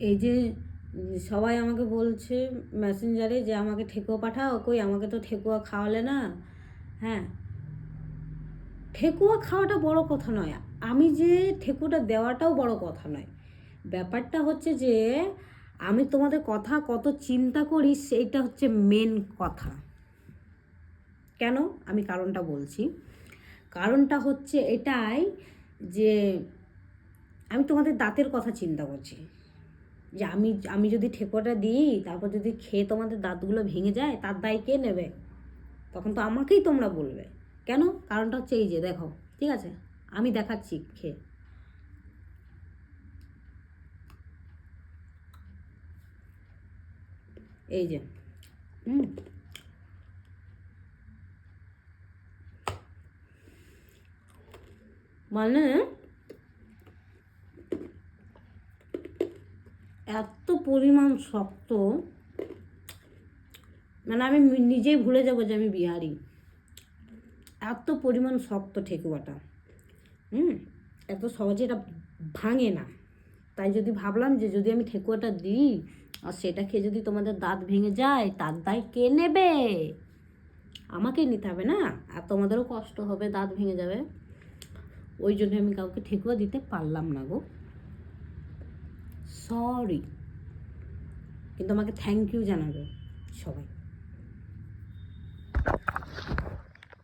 এই যে সবাই আমাকে বলছে মেসেঞ্জারে যে আমাকে ঠেকুয়া পাঠাও, কই আমাকে তো ঠেকুয়া খাওয়ালে না। হ্যাঁ, ঠেকুয়া খাওয়াটা বড় কথা নয়, আমি যে ঠেকুয়াটা দেওয়াটাও বড় কথা নয়। ব্যাপারটা হচ্ছে যে আমি তোমাদের কথা কত চিন্তা করি, সেইটা হচ্ছে মেন কথা। কেন, আমি কারণটা বলছি। কারণটা হচ্ছে এটাই যে আমি তোমাদের দাঁতের কথা চিন্তা করছি, যে আমি যদি ঠেকুয়াটা দিই, তারপর যদি খেয়ে তোমাদের দাঁতগুলো ভেঙে যায়, তার দায় কে নেবে? তখন তো আমাকেই তোমরা বলবে। কেন? কারণটা হচ্ছে এই যে দেখো, ঠিক আছে, আমি দেখাচ্ছি খেয়ে। এই যে মানে এত পরিমাণ শক্ত, মানে আমি নিজেই ভুলে যাবো যে আমি বিহারি। এত পরিমাণ শক্ত ঠেকুয়াটা, এত সহজে এটা ভাঙে না। তাই যদি ভাবলাম যে যদি আমি ঠেকুয়াটা দিই আর সেটা খেয়ে যদি তোমাদের দাঁত ভেঙে যায়, তার দায় কে নেবে? আমাকেই নিতে হবে না? আর তোমাদেরও কষ্ট হবে, দাঁত ভেঙে যাবে। ওই জন্য আমি কাউকে ঠেকুয়া দিতে পারলাম না গো, সরি। কিন্তু আমাকে থ্যাংক ইউ জানাবে সবাই।